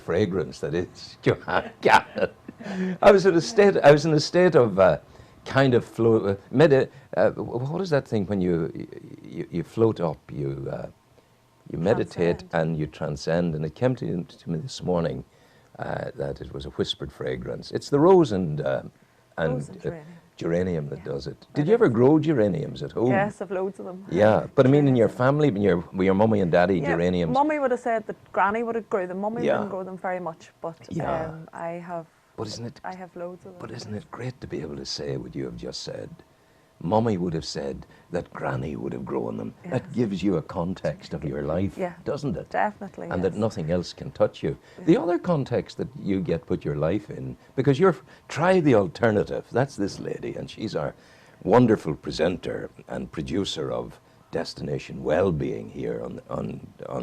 fragrance that is Joanne Callan. I was in a state of kind of flow. What is that thing when you float up? You meditate and you transcend. And it came to me this morning that it was a whispered fragrance. It's the rose and geranium that does it. Did you ever grow geraniums at home? Yes, I've loads of them. Yeah, but I mean in your family, when your mummy and daddy, geraniums? Mummy would have said that Granny would have grown them. Mummy didn't grow them very much, but I have loads of them. But isn't it great to be able to say what you have just said? Mummy would have said that Granny would have grown them. Yes. That gives you a context of your life, doesn't it? Definitely. And that nothing else can touch you. Yeah. The other context that you get put your life in, because try the alternative. That's this lady, and she's our wonderful presenter and producer of Destination Wellbeing here on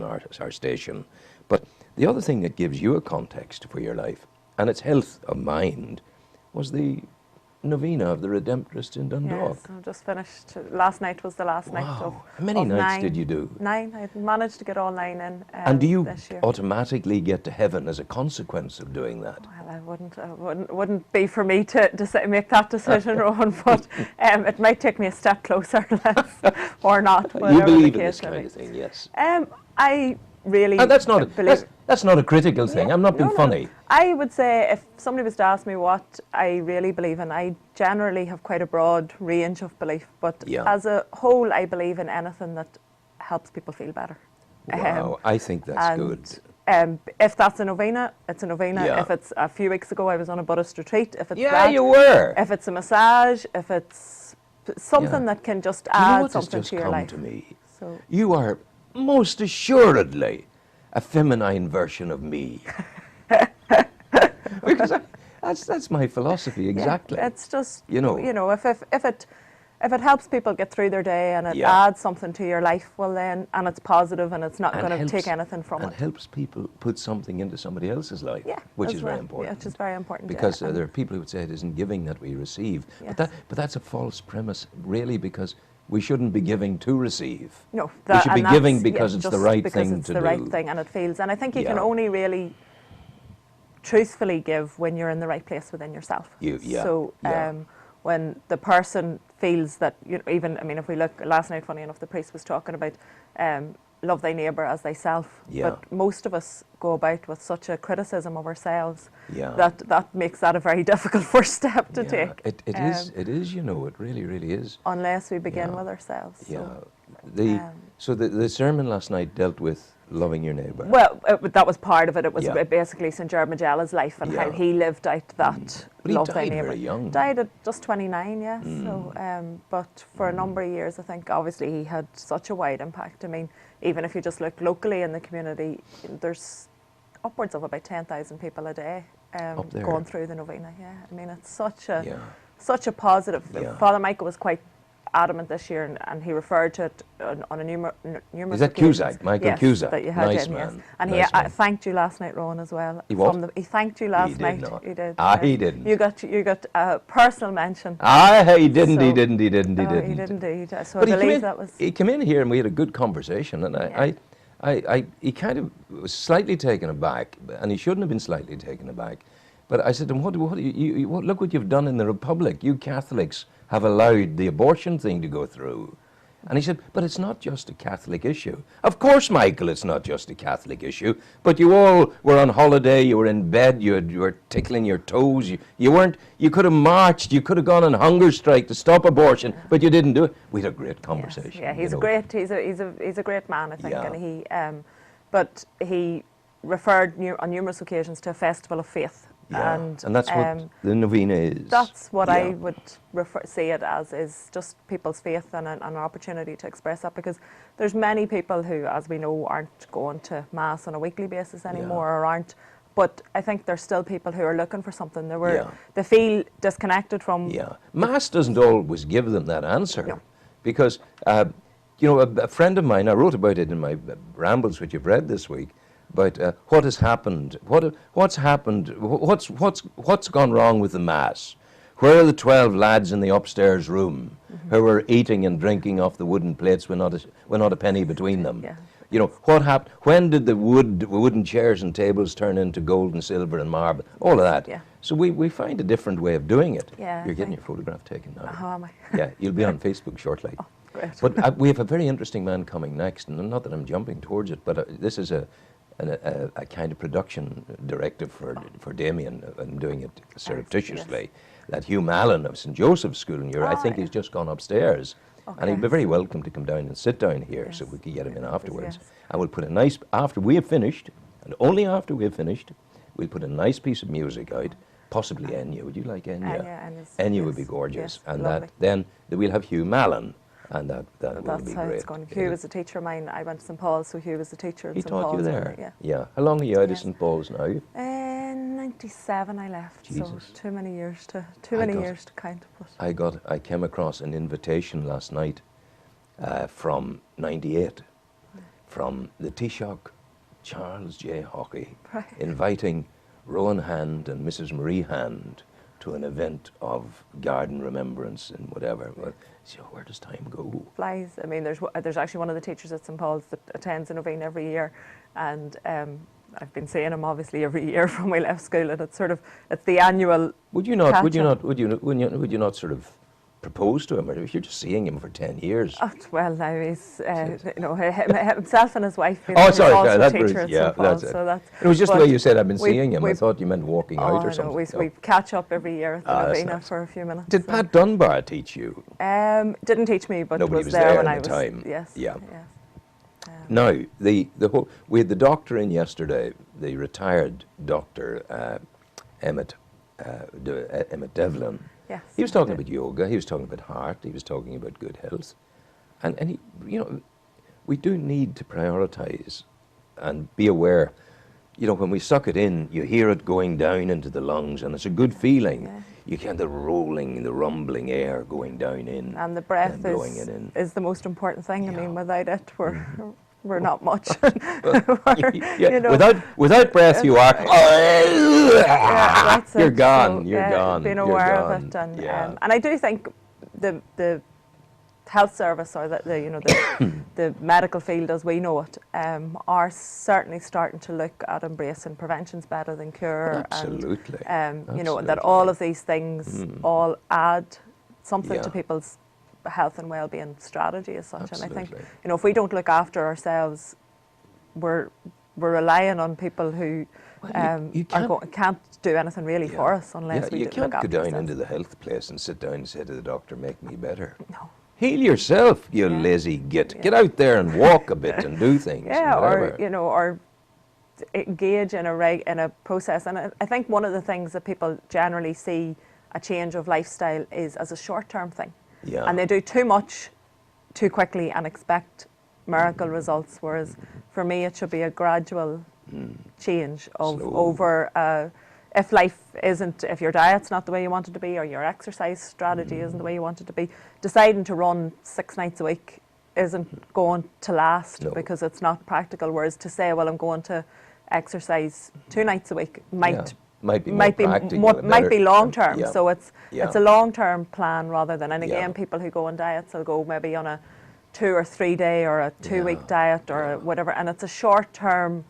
our station. But the other thing that gives you a context for your life, and it's health of mind, was the novena of the Redemptorist in Dundalk. Yes, I just finished. Last night was the last night of How many nights 9. did you do? 9. I managed to get all 9 in and do you this year. automatically get to heaven as a consequence of doing that? Well, it wouldn't be for me to make that decision, Rowan, but it might take me a step closer, or not. You believe in this kind of thing, yes? I really that's not a critical thing. I'm not being funny. I would say if somebody was to ask me what I really believe in, I generally have quite a broad range of belief, but as a whole I believe in anything that helps people feel better. Wow, I think that's good. If that's a novena, it's a novena. If it's a few weeks ago I was on a Buddhist retreat, if it's you were. If it's a massage, if it's something that can just add something to your life. To me? So you are most assuredly a feminine version of me. Because that's my philosophy exactly. Yeah, it's just if it helps people get through their day and it adds something to your life, well then, and it's positive and it's not going to take anything from it. And helps people put something into somebody else's life, which is very important. Yeah, which is very important. Because there are people who would say it isn't giving that we receive, but that's a false premise, really, because we shouldn't be giving to receive. No, we should be giving because it's the right thing to do. Because it's the right thing and it feels. And I think you can only really truthfully give when you're in the right place within yourself. When the person feels that, even, I mean, if we look, last night, funny enough, the priest was talking about love thy neighbour as thyself. But most of us go about with such a criticism of ourselves that makes that a very difficult first step to take. It is, it really, really is. Unless we begin with ourselves. So the sermon last night dealt with loving your neighbour. Well, that was part of it. It was basically St. George Magella's life and how he lived out that love thy neighbour. Very young. Died at just 29, yes. So, but for a number of years, I think, obviously he had such a wide impact. I mean, even if you just look locally in the community, there's upwards of about 10,000 people a day going through the novena. Yeah, I mean, it's such a positive. Father Michael was quite adamant this year, and he referred to it on a numerous Is that Cusack, Michael Cusack? That you had nice in, man. And he thanked you last night, Rowan, as well. He thanked you last night. Not. He did. He didn't. You got a personal mention. He didn't. So, he didn't. He didn't. He didn't. So but I believe that was. He came in here and we had a good conversation, and he kind of was slightly taken aback, and he shouldn't have been slightly taken aback. But I said to him, what look what you've done in the Republic. You Catholics have allowed the abortion thing to go through. And he said, but it's not just a Catholic issue. Of course, Michael, it's not just a Catholic issue, but you all were on holiday, you were in bed, you were tickling your toes, you could have marched, you could have gone on hunger strike to stop abortion, but you didn't do it. We had a great conversation. Yes, he's a great man, I think, and but he referred on numerous occasions to a festival of faith. And that's what the novena is. That's what I would see it as, is just people's faith and an opportunity to express that, because there's many people who, as we know, aren't going to Mass on a weekly basis anymore, or aren't. But I think there's still people who are looking for something. They feel disconnected from. Mass doesn't always give them that answer, because a friend of mine, I wrote about it in my rambles, which you've read this week. But what has happened? What's happened? What's gone wrong with the Mass? Where are the 12 lads in the upstairs room who were eating and drinking off the wooden plates with not a penny between them? You know, what happened? When did the wooden chairs and tables turn into gold and silver and marble? All of that. Yeah. So we find a different way of doing it. Yeah, You're getting your photograph taken now. How am I? Yeah, you'll be on Facebook shortly. Oh, great. But we have a very interesting man coming next, and not that I'm jumping towards it, but this is a kind of production directive for Damien. I'm doing it surreptitiously. Yes. That Hugh Mallon of St. Joseph's School in Europe, I think he's just gone upstairs. Okay. And he'd be very welcome to come down and sit down here so we could get him in afterwards. Yes. And we'll put a nice, after we have finished, and only after we have finished, we'll put a nice piece of music out, possibly Enya. Would you like Enya? Enya would be gorgeous. Yes, and lovely. then we'll have Hugh Mallon, and that will be That's how great. it's going. Hugh was a teacher of mine. I went to St. Paul's, so Hugh was a teacher at He St. taught Paul's. you there? Yeah. Yeah. How long are you out of Yes. St. Paul's now? In '97 I left, so Jesus. too many years to count. But I came across an invitation last night from '98 from the Taoiseach Charles J. Hockey, Right. inviting Rowan Hand and Mrs. Marie Hand to an event of garden remembrance and whatever. Well, so where does time go? flies. I mean, there's actually one of the teachers at St. Paul's that attends a novena every year, and I've been seeing him obviously every year from we left school, and it's the annual. Would you not sort of propose to him, or if you're just seeing him for 10 years? Oh, well, now he's himself and his wife. Oh, sorry, also that's teacher at St. Paul's, that's it. so that's. It was just the but way you said I've been we- seeing him. I we- thought you meant walking out or something. We catch up every year at the that's novena nice. for a few minutes. Did so. Pat Dunbar teach you? Didn't teach me, but Nobody was was there there when at I the was. time. Yes. Yeah. Yes. Now, the whole, we had the doctor in yesterday, the retired doctor, Emmett Devlin. Yes. He was talking about yoga, he was talking about heart, he was talking about good health. And he, we do need to prioritise and be aware. When we suck it in, you hear it going down into the lungs, and it's a good feeling. Yeah. You get the rolling, the rumbling air going down in. And the breath blowing it in. is the most important thing. I Yeah. mean, without it, we're not much. Without breath, you are. That's You're it. gone. So, You're gone. Being you're aware gone. of it, and yeah. and I do think the health service or the medical field as we know it are certainly starting to look at embracing prevention's better than cure. Absolutely. And, that Absolutely. all of these things all add something to Yeah. people's health and well-being strategy as such. And I think, Absolutely. if we don't look after ourselves, we're relying on people who you can't do anything really for us unless we you look can't after go down ourselves. into the health place and sit down and say to the doctor, make me better. No. Heal yourself, you Yeah. lazy git. Get out there and walk a bit and do things. Yeah, and whatever. or engage in a process. And I think one of the things that people generally see a change of lifestyle is as a short-term thing. Yeah. And they do too much too quickly and expect miracle results, whereas for me it should be a gradual change of Slow. over if your diet's not the way you want it to be, or your exercise strategy isn't the way you want it to be, deciding to run 6 nights a week isn't going to last No. because it's not practical, whereas to say, well, I'm going to exercise 2 nights a week might be more practical, might be better. long term. Yeah. So it's Yeah. a long term plan rather than, and Yeah. again, people who go on diets will go maybe on a 2 or 3 day or a 2-week diet or whatever, and it's a short term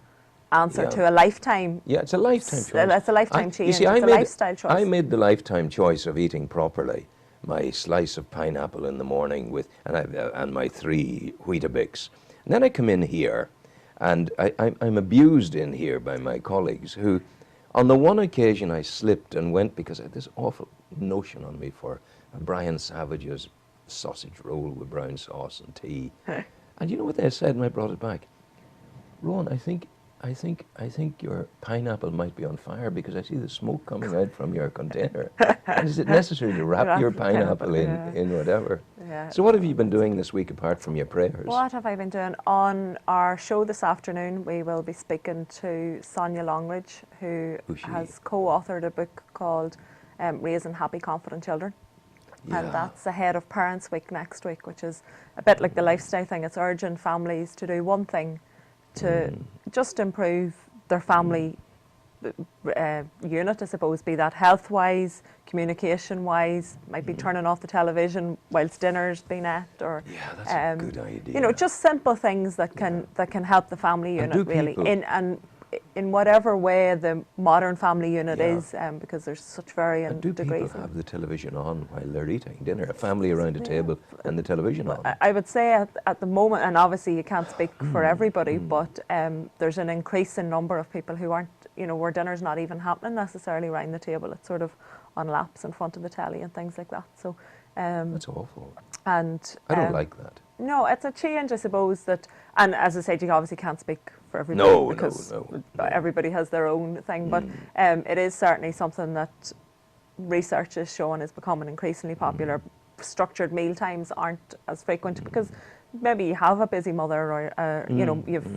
answer Yeah. to a lifetime. Yeah, it's a lifetime choice. It's a lifetime change. You see, it's a lifestyle choice. I made the lifetime choice of eating properly. My slice of pineapple in the morning and my 3 Weetabix. And then I come in here, and I'm abused in here by my colleagues who, on the one occasion I slipped and went because I had this awful notion on me for Brian Savage's sausage roll with brown sauce and tea. And you know what they said, and I brought it back? Rowan, I think your pineapple might be on fire because I see the smoke coming out from your container. And is it necessary to wrap your pineapple in whatever? Yeah. So what have you been doing this week apart from your prayers? What have I been doing? On our show this afternoon, we will be speaking to Sonia Longridge, who Who's she? has co-authored a book called Raising Happy, Confident Children. Yeah. And that's ahead of Parents Week next week, which is a bit like the lifestyle thing. It's urging families to do one thing to just improve their family unit, I suppose, be that health-wise, communication-wise, might be turning off the television whilst dinner's being at, or Yeah, that's a good idea. you know, just simple things that can help the family And unit do really, people- in whatever way the modern family unit Yeah. is, because there's such varying And do degrees. people have the television on while they're eating dinner? A family around a table and the television on? I would say at the moment, and obviously you can't speak for everybody, but there's an increasing number of people who aren't, you know, where dinner's not even happening necessarily around the table. It's sort of on laps in front of the telly and things like that. So, That's awful. and I don't like that. no, it's a change, I suppose, that, and as I said, you obviously can't speak for everybody No, because no. everybody has their own thing, but it is certainly something that research is showing is becoming increasingly popular. Structured meal times aren't as frequent because maybe you have a busy mother, or you know, you've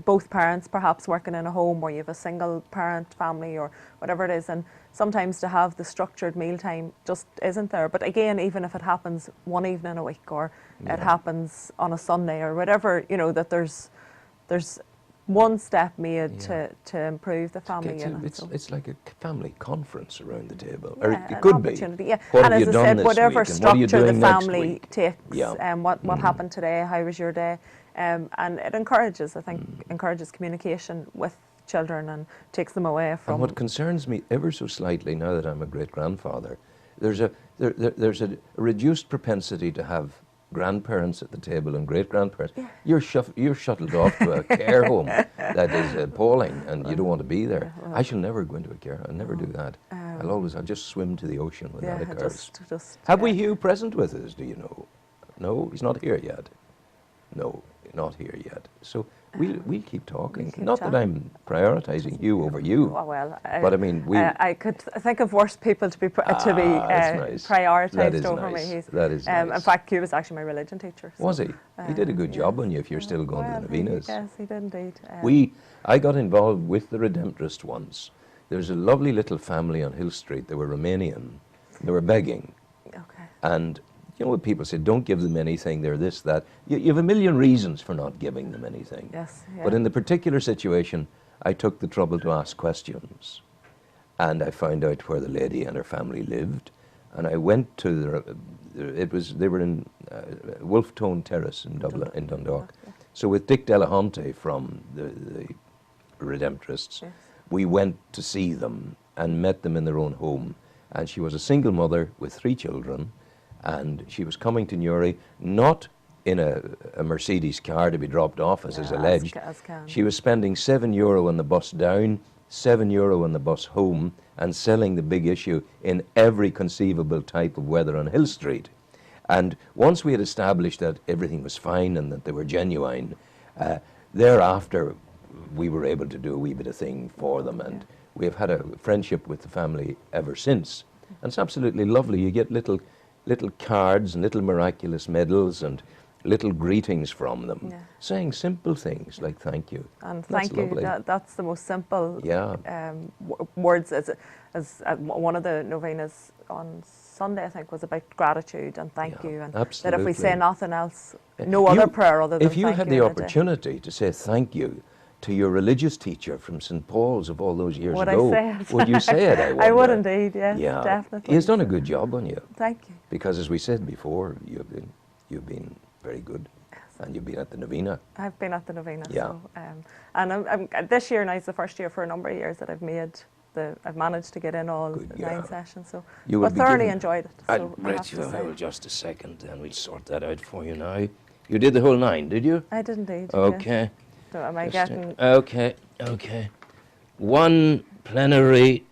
both parents perhaps working in a home, or you have a single parent family, or whatever it is, and sometimes to have the structured mealtime just isn't there. But again, even if it happens one evening a week, or it happens on a Sunday, or whatever, you know, that there's one step made to improve the family unit. It's like a family conference around the table. Yeah, Or an it could be. opportunity, yeah. What And have as you I done said, this whatever week, and what are you structure the doing next family week? takes, Yeah. what happened today, how was your day, and it encourages, I think, encourages communication with children and takes them away from. And what concerns me ever so slightly now that I'm a great-grandfather, there's a reduced propensity to have grandparents at the table and great-grandparents. Yeah. You're shuttled off to a care home that is appalling, and you don't want to be there. I shall never go into a care home. I'll never do that. I'll just swim to the ocean when that occurs. Just Have we Hugh present with us, do you know? No, he's not here yet. No, not here yet. So we'll keep talking. keep Not that I'm prioritising Hugh over you. Oh, well, But I mean, I could think of worse people to be that's nice. That prioritised is over nice. me. That is nice. In fact, Hugh was actually my religion teacher. So, Was he? He did a good job yes. on you if you're still going to the Novenas. Yes, he did indeed. I got involved with the Redemptorists once. There was a lovely little family on Hill Street. They were Romanian. They were begging. Okay. And you know what people say, don't give them anything, they're this, that. You have a million reasons for not giving them anything. Yes. Yeah. But in the particular situation, I took the trouble to ask questions. And I found out where the lady and her family lived. And I went to they were in Wolftone Terrace in Dublin, in Dundalk. Yeah. So with Dick Delahunty from the Redemptorists, Yes. we went to see them and met them in their own home. And she was a single mother with 3 children, and she was coming to Newry, not in a Mercedes car to be dropped off, as is alleged. As can. She was spending €7 on the bus down, €7 on the bus home, and selling the big issue in every conceivable type of weather on Hill Street. And once we had established that everything was fine and that they were genuine, thereafter we were able to do a wee bit of thing for them, and we have had a friendship with the family ever since. And it's absolutely lovely. You get little cards and little miraculous medals and little greetings from them, saying simple things like thank you. And That's thank you. lovely. That's the most simple Yeah. words. As one of the novenas on Sunday, I think, was about gratitude and thank you, and that if we absolutely. say nothing else, no other prayer other than If you thank had you the in a day. opportunity to say thank you to your religious teacher from St. Paul's of all those years Would ago, I say it? would you say it? I wonder. I would indeed, yes, Yeah, definitely. he's done a good job on you, Thank you. because as we said before, you've been very good, and you've been at the novena. I've been at the novena, Yeah. so, and I'm this year now is the first year for a number of years that I've managed to get in all Good 9 girl. sessions. So, You would but be thoroughly given- enjoyed it. I'll So I bet have you to I say. will just a second, and we'll sort that out for you now. You did the whole 9, did you? I did indeed. yes. Okay. So am I Just getting? Okay. 1 plenary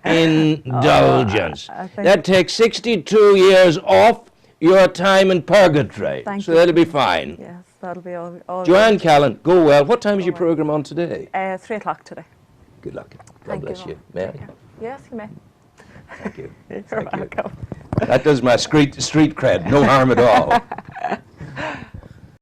indulgence. I think- That takes 62 years off your time in purgatory. Thank so you. that'll be fine. Yes, that'll be all. Joanne, Callan, go well. What time is Go your well. programme on today? 3 o'clock today. Good luck. God Thank bless you. you. May I? Yes, you may. Thank you. You're Thank you. welcome. That does my street cred no harm at all.